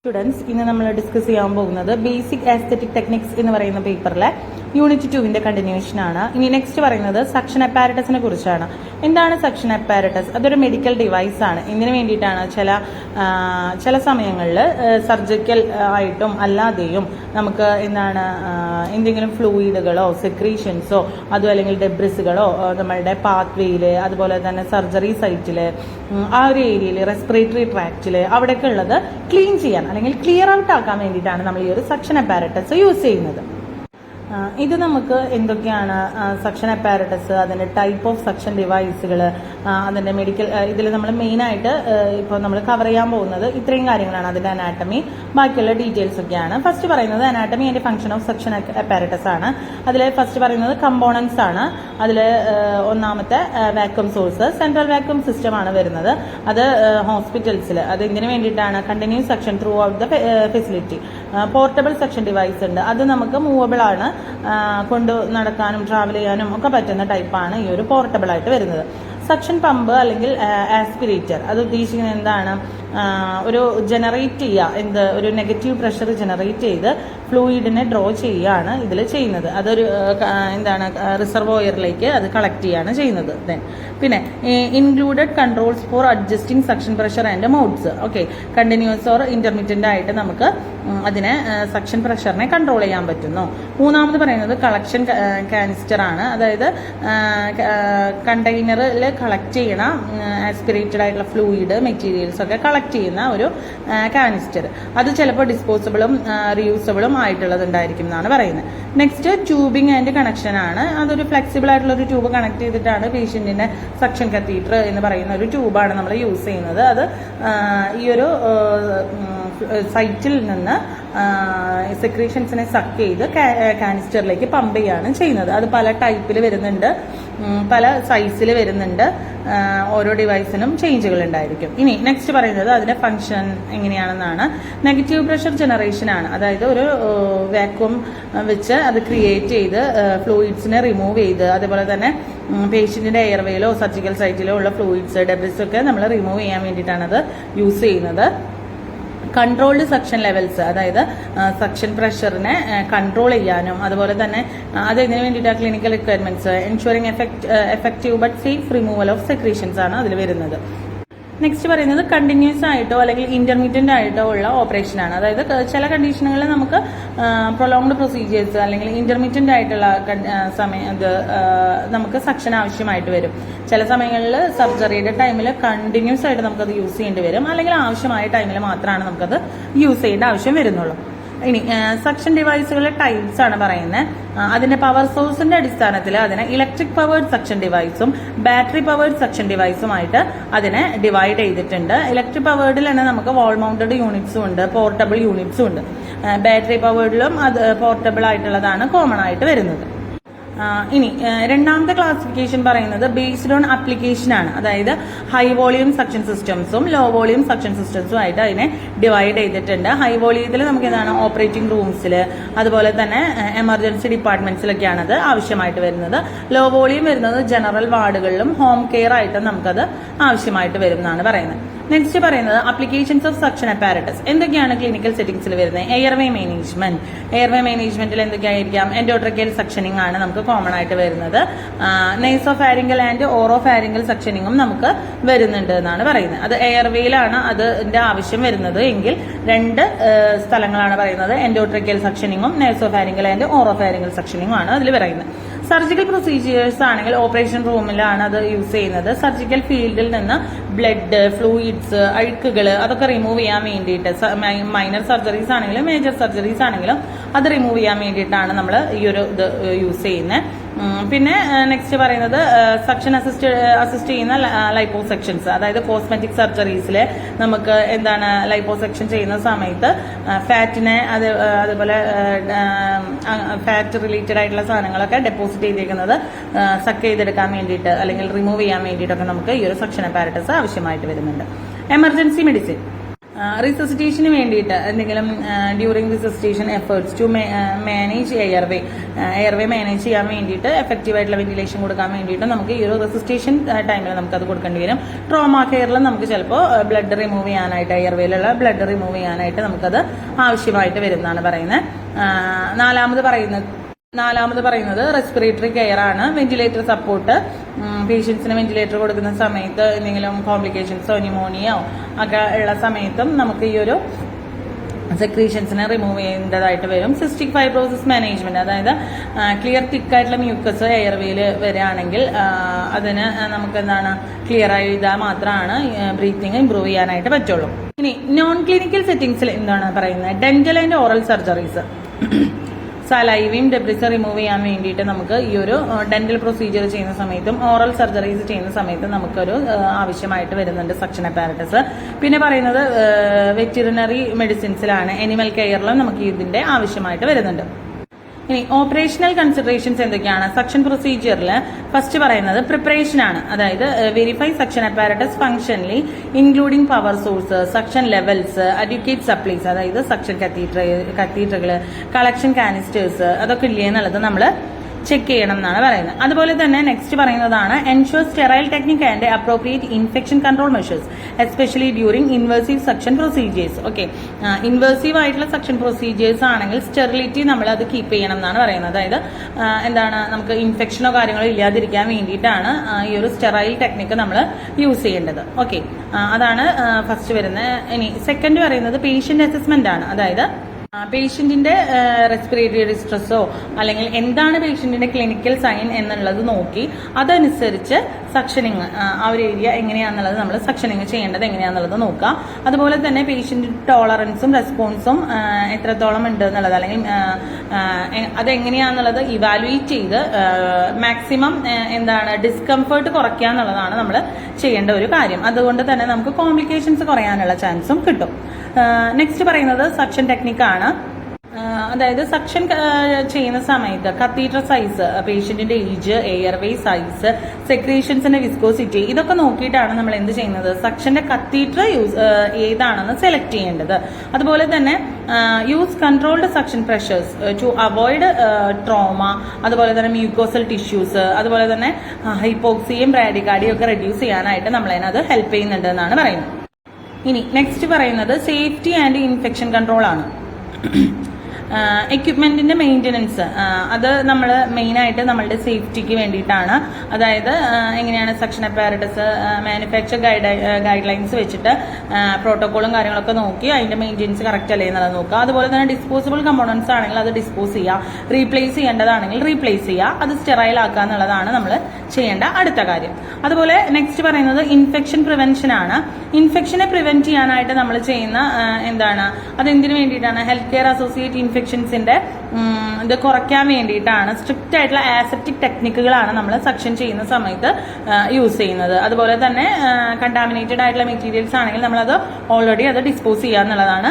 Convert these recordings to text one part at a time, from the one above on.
Students ഇന്ന് നമ്മൾ discuss ചെയ്യാൻ പോകുന്നത് ബേസിക് ആസ്തെറ്റിക് ടെക്നിക്സ് എന്ന് പറയുന്ന പേപ്പറിലെ യൂണിറ്റ് 2 കണ്ടിന്യൂഷൻ ആണ്. ഇനി നെക്സ്റ്റ് പറയുന്നത് സക്ഷൻ അപ്പാരറ്റസിനെ കുറിച്ചാണ്. എന്താണ് സക്ഷൻ അപ്പാരറ്റസ്? അതൊരു മെഡിക്കൽ ഡിവൈസ് ആണ്. ഇതിനു വേണ്ടിയിട്ടാണ് ചില സമയങ്ങളിൽ സർജിക്കൽ ആയിട്ടും അല്ലാതെയും നമുക്ക് എന്തെങ്കിലും ഫ്ലൂയിഡുകളോ സെക്രീഷൻസോ അതോ അല്ലെങ്കിൽ ഡെബ്രിസുകളോ നമ്മളുടെ പാത്വേയിൽ അതുപോലെ തന്നെ സർജറി സൈറ്റിൽ ആ ഒരു ഏരിയയിൽ റെസ്പിറേറ്ററി ട്രാക്റ്റിൽ അവിടെയൊക്കെ ഉള്ളത് ക്ലീൻ ചെയ്യാൻ അല്ലെങ്കിൽ ക്ലിയർ ഔട്ട് ആക്കാൻ വേണ്ടിയിട്ടാണ് നമ്മൾ ഈ ഒരു സക്ഷൻ അപ്പാരറ്റസ് യൂസ് ചെയ്യുന്നത്. ഇത് നമുക്ക് എന്തൊക്കെയാണ് സക്ഷൻ അപ്പാരറ്റസ്, അതിൻ്റെ ടൈപ്പ് ഓഫ് സക്ഷൻ ഡിവൈസുകൾ, അതിൻ്റെ മെഡിക്കൽ ഇതിൽ നമ്മൾ മെയിനായിട്ട് ഇപ്പോൾ നമ്മൾ കവർ ചെയ്യാൻ പോകുന്നത് ഇത്രയും കാര്യങ്ങളാണ്. അതിൻ്റെ അനാട്ടമി, ബാക്കിയുള്ള ഡീറ്റെയിൽസ് ഒക്കെയാണ്. ഫസ്റ്റ് പറയുന്നത് anatomy and function of suction apparatus ആണ്. അതിൽ ഫസ്റ്റ് പറയുന്നത് കമ്പോണൻസ് ആണ്. അതിൽ ഒന്നാമത്തെ vacuum source, central vacuum system ആണ് വരുന്നത്. അത് ഹോസ്പിറ്റൽസിൽ അത് ഇതിന് വേണ്ടിയിട്ടാണ് continuous suction through out the facility. Portable suction device ഉണ്ട്, അത് നമുക്ക് മൂവബിൾ ആണ്, കൊണ്ട് നടക്കാനും ട്രാവൽ ചെയ്യാനും ഒക്കെ പറ്റുന്ന ടൈപ്പാണ് ഈ ഒരു പോർട്ടബിൾ ആയിട്ട് വരുന്നത്. സക്ഷൻ പമ്പ് അല്ലെങ്കിൽ ആസ്പിറേറ്റർ, അത് ഉദ്ദേശിക്കുന്നത് എന്താണ്? ഒരു ജനറേറ്റ് ചെയ്യുക, ഒരു നെഗറ്റീവ് പ്രഷർ ജനറേറ്റ് ചെയ്ത് ഫ്ലൂയിഡിനെ ഡ്രോ ചെയ്യുകയാണ് ഇതിൽ ചെയ്യുന്നത്. അതൊരു റിസർവോയറിലേക്ക് അത് കളക്ട് ചെയ്യാണ് ചെയ്യുന്നത്. പിന്നെ included controls for adjusting suction pressure and modes. Okay, continuous or intermediate ആയിട്ട് നമുക്ക് അതിനെ സക്ഷൻ പ്രഷറിനെ കൺട്രോൾ ചെയ്യാൻ പറ്റുന്നു. മൂന്നാമത് പറയുന്നത് കളക്ഷൻ കാനിസ്റ്റർ ആണ്. അതായത് കണ്ടെയ്നറിൽ കളക്ട് ചെയ്യണ ആസ്പിറേറ്റഡ് ആയിട്ടുള്ള ഫ്ലൂയിഡ് മെറ്റീരിയൽസ് ഒക്കെ കളക്ട് ചെയ്യുന്ന ഒരു കാനിസ്റ്റർ. അത് ചിലപ്പോൾ ഡിസ്പോസിബിളും റീയൂസബിളും ആയിട്ടുള്ളത് ഉണ്ടായിരിക്കും എന്നാണ് പറയുന്നത്. നെക്സ്റ്റ് ട്യൂബിംഗ് ആൻഡ് കണക്ഷൻ ആണ്. അതൊരു ഫ്ലെക്സിബിൾ ആയിട്ടുള്ള ഒരു ട്യൂബ് കണക്ട് ചെയ്തിട്ടാണ് പേഷ്യന്റിന്റെ സക്ഷൻ കത്തീറ്റർ എന്ന് പറയുന്ന ഒരു ട്യൂബാണ് നമ്മൾ യൂസ് ചെയ്യുന്നത്. അത് ഈ ഒരു സൈറ്റിൽ നിന്ന് സെക്രീഷൻസിനെ സക്ക് ചെയ്ത് കാനിസ്റ്ററിലേക്ക് പമ്പ് ചെയ്യാണ് ചെയ്യുന്നത്. അത് പല ടൈപ്പിൽ വരുന്നുണ്ട്, പല സൈസിൽ വരുന്നുണ്ട്. ഓരോ ഡിവൈസിനും ചേഞ്ചുകൾ ഉണ്ടായിരിക്കും. ഇനി നെക്സ്റ്റ് പറയുന്നത് അതിന്റെ ഫംഗ്ഷൻ എങ്ങനെയാണെന്നാണ്. നെഗറ്റീവ് പ്രഷർ ജനറേഷൻ ആണ്. അതായത് ഒരു വാക്യൂം വെച്ച് അത് ക്രിയേറ്റ് ചെയ്ത് ഫ്ലൂയിഡ്സിനെ റിമൂവ് ചെയ്ത് അതേപോലെ തന്നെ പേഷ്യന്റിന്റെ എയർവേയിലോ സർജിക്കൽ സൈറ്റിലോ ഉള്ള ഫ്ലൂയിഡ്സ് ഡെബ്രിസ് ഒക്കെ നമ്മൾ റിമൂവ് ചെയ്യാൻ വേണ്ടിയിട്ടാണ് അത് യൂസ് ചെയ്യുന്നത്. കൺട്രോൾഡ് സക്ഷൻ ലെവൽസ്, അതായത് സക്ഷൻ പ്രഷറിനെ കൺട്രോൾ ചെയ്യാനും അതുപോലെ തന്നെ അത് ഇതിനു വേണ്ടിയിട്ട് clinical requirements ensuring effective but safe removal of secretions ആണ് അതിൽ വരുന്നത്. നെക്സ്റ്റ് പറയുന്നത് കണ്ടിന്യൂസ് ആയിട്ടോ അല്ലെങ്കിൽ ഇന്റർമീഡിയന്റ് ആയിട്ടോ ഉള്ള ഓപ്പറേഷൻ ആണ്. അതായത് ചില കണ്ടീഷനുകളിൽ നമുക്ക് പ്രൊലോങ്ഡ് പ്രൊസീജിയേഴ്സ് അല്ലെങ്കിൽ ഇന്റർമീഡിയന്റ് ആയിട്ടുള്ള നമുക്ക് സക്ഷൻ ആവശ്യമായിട്ട് വരും. ചില സമയങ്ങളിൽ സർജറിയുടെ ടൈമിൽ കണ്ടിന്യൂസ് ആയിട്ട് നമുക്കത് യൂസ് ചെയ്യേണ്ടി വരും, അല്ലെങ്കിൽ ആവശ്യമായ ടൈമിൽ മാത്രമാണ് നമുക്കത് യൂസ് ചെയ്യേണ്ട ആവശ്യം വരുന്നുള്ളൂ. ഇനി സക്ഷൻ ഡിവൈസുകളുടെ ടൈപ്സ് ആണ് പറയുന്നത്. അതിന്റെ പവർ സോഴ്സിന്റെ അടിസ്ഥാനത്തിൽ അതിനെ ഇലക്ട്രിക് പവേർഡ് സക്ഷൻ ഡിവൈസും ബാറ്ററി പവേർഡ് സക്ഷൻ ഡിവൈസുമായിട്ട് അതിനെ ഡിവൈഡ് ചെയ്തിട്ടുണ്ട്. ഇലക്ട്രിക് പവേർഡിൽ തന്നെ നമുക്ക് വാൾ മൗണ്ടഡ് യൂണിറ്റ്സും ഉണ്ട്, പോർട്ടബിൾ യൂണിറ്റ്സും ഉണ്ട്. ബാറ്ററി പവേർഡിലും അത് പോർട്ടബിൾ ആയിട്ടുള്ളതാണ് കോമൺ ആയിട്ട് വരുന്നത്. ഇനി രണ്ടാമത്തെ ക്ലാസിഫിക്കേഷൻ പറയുന്നത് ബേസ്ഡ് ഓൺ ആപ്ലിക്കേഷൻ ആണ്. അതായത് ഹൈ വോളിയം സക്ഷൻ സിസ്റ്റംസും ലോ വോളിയം സക്ഷൻ സിസ്റ്റംസും ആയിട്ട് അതിനെ ഡിവൈഡ് ചെയ്തിട്ടുണ്ട്. ഹൈ വോളിയത്തിൽ നമുക്ക് എന്താണ് ഓപ്പറേറ്റിംഗ് റൂംസിൽ അതുപോലെ തന്നെ എമർജൻസി ഡിപ്പാർട്ട്മെന്റ്സിലൊക്കെയാണ് അത് ആവശ്യമായിട്ട് വരുന്നത്. ലോ വോളിയം വരുന്നത് ജനറൽ വാർഡുകളിലും ഹോം കെയർ ആയിട്ടും നമുക്കത് ആവശ്യമായിട്ട് വരും എന്നാണ് പറയുന്നത്. നെക്സ്റ്റ് പറയുന്നത് അപ്ലിക്കേഷൻസ് ഓഫ് സക്ഷൻ അപ്പാരറ്റസ്. എന്തൊക്കെയാണ് ക്ലിനിക്കൽ സെറ്റിംഗ്സിൽ വരുന്നത്? എയർവേ മാനേജ്മെന്റിൽ എന്തൊക്കെയായിരിക്കാം? എൻഡോട്രക്കൽ സക്ഷനിങ് ആണ് നമുക്ക് കോമൺ ആയിട്ട് വരുന്നത്. നെയ്സോഫാരിംഗൽ ആൻഡ് ഓറോഫാരിംഗൽ സക്ഷനിങ്ങും നമുക്ക് വരുന്നുണ്ട് എന്നാണ് പറയുന്നത്. അത് എയർവേയിലാണ് അതിന്റെ ആവശ്യം വരുന്നത് എങ്കിൽ രണ്ട് സ്ഥലങ്ങളാണ് പറയുന്നത്. എൻഡോട്രക്കൽ സക്ഷനിങ്ങും നെയ്സോഫാരിംഗൽ ആൻഡ് ഓറോഫാരിംഗൽ സക്ഷനിങ്ങും ആണ് അതിൽ പറയുന്നത്. സർജിക്കൽ പ്രൊസീജിയേഴ്സ് ആണെങ്കിൽ ഓപ്പറേഷൻ റൂമിലാണ് അത് യൂസ് ചെയ്യുന്നത്. സർജിക്കൽ ഫീൽഡിൽ നിന്ന് ബ്ലഡ്, ഫ്ലൂയിഡ്സ്, അഴുക്കുകൾ അതൊക്കെ റിമൂവ് ചെയ്യാൻ വേണ്ടിയിട്ട് മൈനർ സർജറീസ് ആണെങ്കിലും മേജർ സർജറീസ് ആണെങ്കിലും അത് റിമൂവ് ചെയ്യാൻ വേണ്ടിയിട്ടാണ് നമ്മൾ ഈ ഒരു ഇത് യൂസ് ചെയ്യുന്നത്. പിന്നെ നെക്സ്റ്റ് പറയുന്നത് സക്ഷൻ അസിസ്റ്റ് ചെയ്യുന്ന ലൈപ്പോസെക്ഷൻസ്, അതായത് കോസ്മെറ്റിക് സർജറീസിൽ നമുക്ക് ലൈപ്പോസെക്ഷൻ ചെയ്യുന്ന സമയത്ത് ഫാറ്റിനെ അതുപോലെ ഫാറ്റ് റിലേറ്റഡ് ആയിട്ടുള്ള സാധനങ്ങളൊക്കെ ഡെപ്പോസിറ്റ് ചെയ്തിരിക്കുന്നത് സക്ക് ചെയ്തെടുക്കാൻ വേണ്ടിയിട്ട് അല്ലെങ്കിൽ റിമൂവ് ചെയ്യാൻ വേണ്ടിയിട്ടൊക്കെ നമുക്ക് ഈ ഒരു സക്ഷൻ അപ്പാരറ്റസ് ആവശ്യമായിട്ട് വരുന്നുണ്ട്. എമർജൻസി മെഡിസിൻ റിസസിറ്റേഷന് വേണ്ടിയിട്ട് എന്തെങ്കിലും during resuscitation efforts to manage airway manage ചെയ്യാൻ വേണ്ടിയിട്ട് എഫക്റ്റീവ് ആയിട്ടുള്ള വെന്റിലേഷൻ കൊടുക്കാൻ വേണ്ടിയിട്ട് നമുക്ക് ഈ ഒരു റെസിസ്റ്റേഷൻ ടൈമിൽ നമുക്ക് അത് കൊടുക്കേണ്ടി വരും. ട്രോമ കെയറിൽ നമുക്ക് ചിലപ്പോൾ ബ്ലഡ് റിമൂവ് ചെയ്യാനായിട്ട്, എയർവേയിലുള്ള ബ്ലഡ് റിമൂവ് ചെയ്യാനായിട്ട് നമുക്കത് ആവശ്യമായിട്ട് വരുന്നതാണ് പറയുന്നത്. നാലാമത് പറയുന്നത് റെസ്പിറേറ്ററി കെയർ ആണ്. Ventilator support. പേഷ്യൻസിന് വെന്റിലേറ്റർ കൊടുക്കുന്ന സമയത്ത് എന്തെങ്കിലും കോംപ്ലിക്കേഷൻസോ ന്യൂമോണിയോ ഒക്കെ ഉള്ള സമയത്തും നമുക്ക് ഈ ഒരു സെക്രീഷൻസിനെ റിമൂവ് ചെയ്യേണ്ടതായിട്ട് വരും. സിസ്റ്റിക് ഫൈബ്രോസിസ് മാനേജ്മെന്റ്, അതായത് ക്ലിയർ തിക്കായിട്ടുള്ള മ്യൂക്കസ് എയർവേയിൽ വരികയാണെങ്കിൽ അതിന് നമുക്ക് എന്താണ് ക്ലിയർ ചെയ്താൽ മാത്രമാണ് ബ്രീത്തിങ് ഇംപ്രൂവ് ചെയ്യാനായിട്ട് പറ്റുള്ളൂ. ഇനി നോൺ ക്ലിനിക്കൽ സെറ്റിംഗ്സിൽ എന്താണ് പറയുന്നത്? Dental and oral surgeries. സലൈവയും ഡെബ്രിസ് റിമൂവ് ചെയ്യാൻ വേണ്ടിയിട്ട് നമുക്ക് ഈ ഒരു ഡെന്റൽ പ്രൊസീജിയർ ചെയ്യുന്ന സമയത്തും ഓറൽ സർജറീസ് ചെയ്യുന്ന സമയത്തും നമുക്കൊരു ആവശ്യമായിട്ട് വരുന്നുണ്ട് സക്ഷൻ അപ്പാരറ്റസ്. പിന്നെ പറയുന്നത് വെറ്ററിനറി മെഡിസിൻസിലാണ്, എനിമൽ കെയറിലും നമുക്ക് ഇതിന്റെ ആവശ്യമായിട്ട് വരുന്നുണ്ട്. ഇനി ഓപ്പറേഷണൽ കൺസിഡറേഷൻസ് എന്തൊക്കെയാണ്? സക്ഷൻ പ്രൊസീജിയറിൽ ഫസ്റ്റ് പറയുന്നത് പ്രിപ്പറേഷൻ ആണ്. അതായത് verify suction apparatus functionally including power source, suction levels, adequate supplies, അതായത് സക്ഷൻ കത്തീഡ്രകള്, കളക്ഷൻ കാനിസ്റ്റേഴ്സ് അതൊക്കെ ഇല്ലേ എന്നുള്ളത് നമ്മൾ ചെക്ക് ചെയ്യണം എന്നാണ് പറയുന്നത്. അതുപോലെ തന്നെ നെക്സ്റ്റ് പറയുന്നതാണ് ensure sterile technique and appropriate infection control measures especially during invasive suction procedures. Okay, invasive ആയിട്ടുള്ള സക്ഷൻ പ്രൊസീജിയേഴ്സ് ആണെങ്കിൽ സ്റ്റെറിലിറ്റി നമ്മൾ അത് കീപ്പ് ചെയ്യണം എന്നാണ് പറയുന്നത്. അതായത് എന്താണ്, നമുക്ക് ഇൻഫെക്ഷനോ കാര്യങ്ങളോ ഇല്ലാതിരിക്കാൻ വേണ്ടിയിട്ടാണ് ഈ ഒരു സ്റ്റെറൈൽ ടെക്നിക്ക് നമ്മൾ യൂസ് ചെയ്യേണ്ടത്. ഓക്കെ, അതാണ് ഫസ്റ്റ് വരുന്നത്. ഇനി സെക്കൻഡ് പറയുന്നത് പേഷ്യന്റ് അസസ്മെന്റ് ആണ്. അതായത് പേഷ്യന്റിന്റെ റെസ്പിറേറ്ററി ഡിസ്ട്രസ്സോ അല്ലെങ്കിൽ എന്താണ് പേഷ്യന്റിന്റെ ക്ലിനിക്കൽ സൈൻ എന്നുള്ളത് നോക്കി അതനുസരിച്ച് സക്ഷനിങ് ആ ഒരു ഏരിയ എങ്ങനെയാണെന്നുള്ളത് നമ്മൾ സക്ഷനിങ് ചെയ്യേണ്ടത് എങ്ങനെയാണെന്നുള്ളത് നോക്കുക. അതുപോലെ തന്നെ പേഷ്യന്റിന്റെ ടോളറൻസും റെസ്പോൺസും എത്രത്തോളം ഉണ്ട് എന്നുള്ളത് അല്ലെങ്കിൽ അതെങ്ങനെയാണെന്നുള്ളത് ഇവാലുവേറ്റ് ചെയ്ത് മാക്സിമം എന്താണ് ഡിസ്കംഫേർട്ട് കുറയ്ക്കുക എന്നുള്ളതാണ് നമ്മൾ ചെയ്യേണ്ട ഒരു കാര്യം. അതുകൊണ്ട് തന്നെ നമുക്ക് കോംപ്ലിക്കേഷൻസ് കുറയാനുള്ള ചാൻസും കിട്ടും. നെക്സ്റ്റ് പറയുന്നത് സക്ഷൻ ടെക്നിക്കാണ്. അതായത് സക്ഷൻ ചെയ്യുന്ന സമയത്ത് കത്തീഡ്ര സൈസ്, പേഷ്യന്റിന്റെ ഏജ്, എയർവേ സൈസ്, സെക്രീഷൻസിന്റെ വിസ്കോസിറ്റി ഇതൊക്കെ നോക്കിയിട്ടാണ് നമ്മൾ എന്ത് ചെയ്യുന്നത്, സക്ഷന്റെ കത്തീഡ്ര ഏതാണെന്ന് സെലക്ട് ചെയ്യേണ്ടത്. അതുപോലെ തന്നെ use controlled suction pressures to avoid trauma, അതുപോലെ തന്നെ മ്യൂക്കോസൽ ടിഷ്യൂസ്, അതുപോലെ തന്നെ ഹൈപ്പോക്സിയും ബ്രാഡികാർഡിയും ഒക്കെ റെഡ്യൂസ് ചെയ്യാനായിട്ട് നമ്മളതിനത് ഹെൽപ്പ് ചെയ്യുന്നുണ്ട് എന്നാണ് പറയുന്നത്. ഇനി നെക്സ്റ്റ് പറയുന്നത് സേഫ്റ്റി ആൻഡ് ഇൻഫെക്ഷൻ കൺട്രോൾ ആണ്. എക്യുപ്മെന്റിന്റെ മെയിൻ്റനൻസ് അത് നമ്മൾ മെയിനായിട്ട് നമ്മളുടെ സേഫ്റ്റിക്ക് വേണ്ടിയിട്ടാണ്. അതായത് എങ്ങനെയാണ് suction apparatus manufacture guide lines വെച്ചിട്ട് പ്രോട്ടോക്കോളും കാര്യങ്ങളൊക്കെ നോക്കി അതിന്റെ മെയിൻ്റനൻസ് കറക്റ്റ് അല്ലേ എന്നുള്ളത് നോക്കുക. അതുപോലെ തന്നെ ഡിസ്പോസിബിൾ കമ്പോണൻസ് ആണെങ്കിൽ അത് ഡിസ്പോസ് ചെയ്യുക, റീപ്ലേസ് ചെയ്യേണ്ടതാണെങ്കിൽ റീപ്ലേസ് ചെയ്യുക, അത് സ്റ്റെറൈൽ ആക്കുക എന്നുള്ളതാണ് നമ്മൾ ചെയ്യേണ്ട അടുത്ത കാര്യം. അതുപോലെ നെക്സ്റ്റ് പറയുന്നത് ഇൻഫെക്ഷൻ പ്രിവെൻഷൻ ആണ്. ഇൻഫെക്ഷനെ പ്രിവെന്റ് ചെയ്യാനായിട്ട് നമ്മൾ ചെയ്യുന്ന എന്താണ്, അതെന്തിനു വേണ്ടിയിട്ടാണ്? ഹെൽത്ത് കെയർ അസോസിയേറ്റ് ഇൻഫെക്ഷൻസിന്റെ ഇത് കുറയ്ക്കാൻ വേണ്ടിയിട്ടാണ്. സ്ട്രിക്റ്റ് ആയിട്ടുള്ള ആസെപ്റ്റിക് ടെക്നിക്കുകളാണ് നമ്മൾ സക്ഷൻ ചെയ്യുന്ന സമയത്ത് യൂസ് ചെയ്യുന്നത്. അതുപോലെ തന്നെ കണ്ടാമിനേറ്റഡ് ആയിട്ടുള്ള മെറ്റീരിയൽസ് ആണെങ്കിൽ നമ്മളത് ഓൾറെഡി അത് ഡിസ്പോസ് ചെയ്യുക എന്നുള്ളതാണ്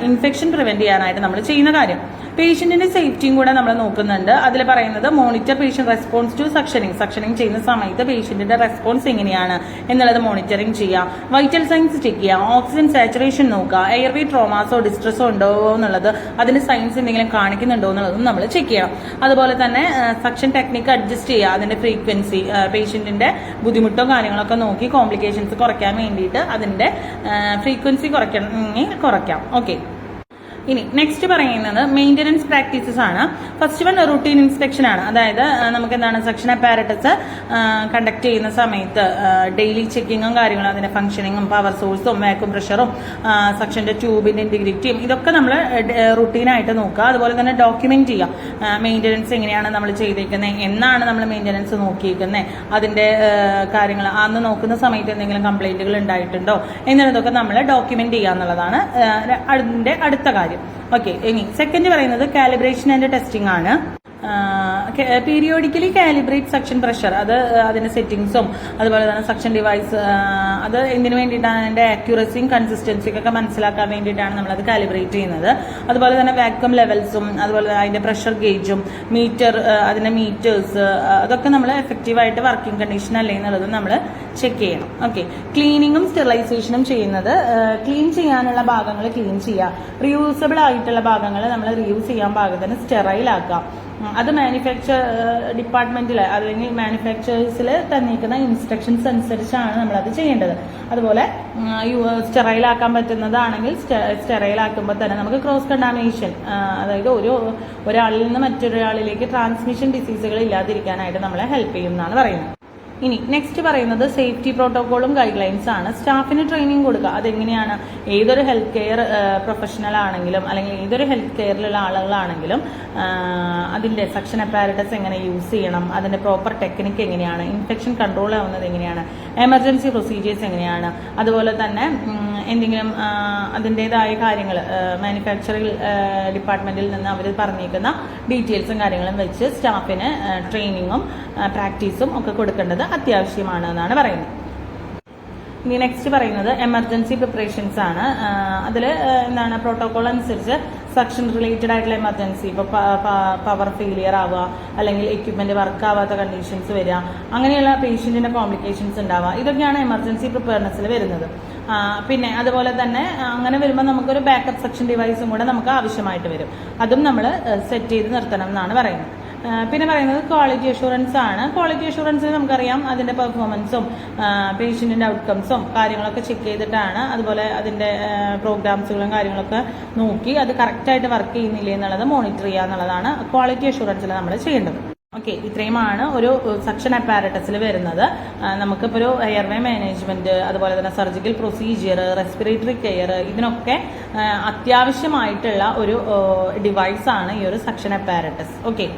ഇൻഫെക്ഷൻ പ്രിവെന്റ് ചെയ്യാനായിട്ട് നമ്മൾ ചെയ്യുന്ന കാര്യം. പേഷ്യന്റിന്റെ സേഫ്റ്റിയും കൂടെ നമ്മൾ നോക്കുന്നുണ്ട്. അതിൽ പറയുന്നത് monitor patient response to suctioning ചെയ്യുന്ന സമയത്ത് പേഷ്യന്റിന്റെ റെസ്പോൺസ് എങ്ങനെയാണ് എന്നുള്ളത് മോണിറ്ററിംഗ് ചെയ്യാം. വൈറ്റൽ സൈൻസ് ചെക്ക് ചെയ്യാം, ഓക്സിജൻ സാച്ചുറേഷൻ നോക്കുക, എയർവേ ട്രോമാസോ ഡിസ്ട്രസോ ഉണ്ടോ എന്നുള്ളത്, അതിന്റെ സൈൻസ് എന്തെങ്കിലും കാണിക്കുന്നുണ്ടോ എന്നുള്ളതും നമ്മൾ ചെക്ക് ചെയ്യണം. അതുപോലെ തന്നെ സക്ഷൻ ടെക്നിക്ക് അഡ്ജസ്റ്റ് ചെയ്യുക, അതിന്റെ ഫ്രീക്വൻസി പേഷ്യന്റിന്റെ ബുദ്ധിമുട്ടോ കാര്യങ്ങളൊക്കെ നോക്കി കോംപ്ലിക്കേഷൻസ് കുറയ്ക്കാൻ വേണ്ടിയിട്ട് അതിന്റെ ഫ്രീക്വൻസി കുറയ്ക്കാം. ഓക്കെ, ഇനി നെക്സ്റ്റ് പറയുന്നത് മെയിൻ്റനൻസ് പ്രാക്ടീസസ് ആണ്. ഫസ്റ്റ് വൺ റുട്ടീൻ ഇൻസ്പെക്ഷൻ ആണ്. അതായത് നമുക്ക് എന്താണ് സക്ഷൻ അപ്പാരറ്റസ് കണ്ടക്ട് ചെയ്യുന്ന സമയത്ത് ഡെയിലി ചെക്കിങ്ങും കാര്യങ്ങളും അതിന്റെ ഫംഗ്ഷനിങ്ങും പവർ സോഴ്സും വാക്യൂം പ്രഷറും സക്ഷന്റെ ട്യൂബിന്റെ ഇന്റഗ്രിറ്റിയും ഇതൊക്കെ നമ്മൾ റുട്ടീനായിട്ട് നോക്കുക. അതുപോലെ തന്നെ ഡോക്യുമെന്റ് ചെയ്യുക, മെയിൻ്റനൻസ് എങ്ങനെയാണ് നമ്മൾ ചെയ്തേക്കുന്നത്, എന്നാണ് നമ്മൾ മെയിൻ്റനൻസ് നോക്കിയിരിക്കുന്നത്, അതിന്റെ കാര്യങ്ങൾ അന്ന് നോക്കുന്ന സമയത്ത് എന്തെങ്കിലും കംപ്ലൈന്റുകൾ ഉണ്ടായിട്ടുണ്ടോ എന്നുള്ളതൊക്കെ നമ്മൾ ഡോക്യുമെന്റ് ചെയ്യുക എന്നുള്ളതാണ് അതിന്റെ അടുത്ത കാര്യം. ഓക്കെ, ഇനി സെക്കൻഡ് പറയുന്നത് കാലിബ്രേഷൻ ആൻഡ് ടെസ്റ്റിംഗ് ആണ്. പീരിയോഡിക്കലി കാലിബ്രേറ്റ് സക്ഷൻ പ്രഷർ, അത് അതിന്റെ സെറ്റിംഗ്സും അതുപോലെ തന്നെ സക്ഷൻ ഡിവൈസ് അത് എന്തിനു വേണ്ടിയിട്ടാണ് അതിന്റെ ആക്യുറസിയും കൺസിസ്റ്റൻസിയും ഒക്കെ മനസ്സിലാക്കാൻ വേണ്ടിയിട്ടാണ് നമ്മളത് കാലിബ്രേറ്റ് ചെയ്യുന്നത്. അതുപോലെ തന്നെ വാക്വം ലെവൽസും അതുപോലെ അതിന്റെ പ്രഷർ ഗേജും അതിന്റെ മീറ്റേഴ്സ് അതൊക്കെ നമ്മൾ എഫക്റ്റീവായിട്ട് വർക്കിംഗ് കണ്ടീഷൻ അല്ലേ എന്നുള്ളത് നമ്മൾ ചെക്ക് ചെയ്യണം. ഓക്കെ, ക്ലീനിങ്ങും സ്റ്റെറിലൈസേഷനും ചെയ്യുന്നത് ക്ലീൻ ചെയ്യാനുള്ള ഭാഗങ്ങൾ ക്ലീൻ ചെയ്യുക, റിയൂസബിൾ ആയിട്ടുള്ള ഭാഗങ്ങൾ നമ്മൾ റിയൂസ് ചെയ്യാൻ പാകത്തിന് സ്റ്റെറൈൽ ആക്കാം. അത് മാനുഫാക്ചർ ഡിപ്പാർട്ട്മെന്റിൽ അല്ലെങ്കിൽ മാനുഫാക്ചേഴ്സിൽ തന്നിരിക്കുന്ന ഇൻസ്ട്രക്ഷൻസ് അനുസരിച്ചാണ് നമ്മളത് ചെയ്യേണ്ടത്. അതുപോലെ സ്റ്റെറൈൽ ആക്കാൻ പറ്റുന്നതാണെങ്കിൽ സ്റ്റെറൈൽ ആക്കുമ്പോൾ തന്നെ നമുക്ക് ക്രോസ് കണ്ടാമിനേഷൻ, അതായത് ഒരാളിൽ നിന്ന് മറ്റൊരാളിലേക്ക് ട്രാൻസ്മിഷൻ ഡിസീസുകൾ ഇല്ലാതിരിക്കാനായിട്ട് നമ്മളെ ഹെൽപ്പ് ചെയ്യും എന്നാണ് പറയുന്നത്. ഇനി നെക്സ്റ്റ് പറയുന്നത് സേഫ്റ്റി പ്രോട്ടോക്കോളും ഗൈഡ് ലൈൻസ് ആണ്. സ്റ്റാഫിന് ട്രെയിനിങ് കൊടുക്കുക. അതെങ്ങനെയാണ്? ഏതൊരു ഹെൽത്ത് കെയർ പ്രൊഫഷണൽ ആണെങ്കിലും അല്ലെങ്കിൽ ഏതൊരു ഹെൽത്ത് കെയറിലുള്ള ആളുകളാണെങ്കിലും അതിന്റെ സക്ഷൻ അപ്പാരറ്റസ് എങ്ങനെ യൂസ് ചെയ്യണം, അതിന്റെ പ്രോപ്പർ ടെക്നിക്ക് എങ്ങനെയാണ്, ഇൻഫെക്ഷൻ കൺട്രോൾ ആവുന്നത് എങ്ങനെയാണ്, എമർജൻസി പ്രൊസീജിയേഴ്സ് എങ്ങനെയാണ്, അതുപോലെ തന്നെ എന്തെങ്കിലും അതിൻ്റെതായ കാര്യങ്ങൾ മാനുഫാക്ചറിംഗ് ഡിപ്പാർട്ട്മെന്റിൽ നിന്ന് അവർ പറഞ്ഞിരിക്കുന്ന ഡീറ്റെയിൽസും കാര്യങ്ങളും വെച്ച് സ്റ്റാഫിന് ട്രെയിനിങ്ങും പ്രാക്ടീസും ഒക്കെ കൊടുക്കേണ്ടത് അത്യാവശ്യമാണ് എന്നാണ് പറയുന്നത്. ഇനി നെക്സ്റ്റ് പറയുന്നത് എമർജൻസി പ്രിപ്പറേഷൻസ് ആണ്. അതിൽ എന്താണ് പ്രോട്ടോകോൾ അനുസരിച്ച് സക്ഷൻ റിലേറ്റഡ് ആയിട്ടുള്ള എമർജൻസി, ഇപ്പോൾ പവർ ഫെയിലിയർ ആവുക അല്ലെങ്കിൽ എക്യുപ്മെന്റ് വർക്ക് ആവാത്ത കണ്ടീഷൻസ് വരിക, അങ്ങനെയുള്ള പേഷ്യന്റിന്റെ കോംപ്ലിക്കേഷൻസ് ഉണ്ടാവുക, ഇതൊക്കെയാണ് എമർജൻസി പ്രിപ്പയർനെസ്സിൽ വരുന്നത്. പിന്നെ അതുപോലെ തന്നെ അങ്ങനെ വരുമ്പോൾ നമുക്കൊരു ബാക്കപ്പ് സക്ഷൻ ഡിവൈസും കൂടെ നമുക്ക് ആവശ്യമായിട്ട് വരും. അതും നമ്മൾ സെറ്റ് ചെയ്ത് നിർത്തണം എന്നാണ് പറയുന്നത്. പിന്നെ പറയുന്നത് ക്വാളിറ്റി അഷുറൻസ് ആണ്. ക്വാളിറ്റി അഷുറൻസിൽ നമുക്കറിയാം അതിന്റെ പെർഫോമൻസും പേഷ്യന്റിന്റെ ഔട്ട്കംസും കാര്യങ്ങളൊക്കെ ചെക്ക് ചെയ്തിട്ടാണ്, അതുപോലെ അതിന്റെ പ്രോഗ്രാംസുകളും കാര്യങ്ങളൊക്കെ നോക്കി അത് കറക്റ്റായിട്ട് വർക്ക് ചെയ്യുന്നില്ലേ എന്നുള്ളത് മോണിറ്റർ ചെയ്യുക എന്നുള്ളതാണ് ക്വാളിറ്റി അഷുറൻസിൽ നമ്മൾ ചെയ്യേണ്ടത്. ഓക്കെ, ഇത്രയുമാണ് ഒരു സക്ഷൻ അപ്പാരറ്റസിൽ വരുന്നത്. നമുക്കിപ്പോൾ ഒരു എയർവേ മാനേജ്മെന്റ്, അതുപോലെ തന്നെ സർജിക്കൽ പ്രൊസീജിയർ, റെസ്പിറേറ്ററി കെയർ, ഇതിനൊക്കെ അത്യാവശ്യമായിട്ടുള്ള ഒരു ഡിവൈസാണ് ഈ ഒരു സക്ഷൻ അപ്പാരറ്റസ്. ഓക്കെ.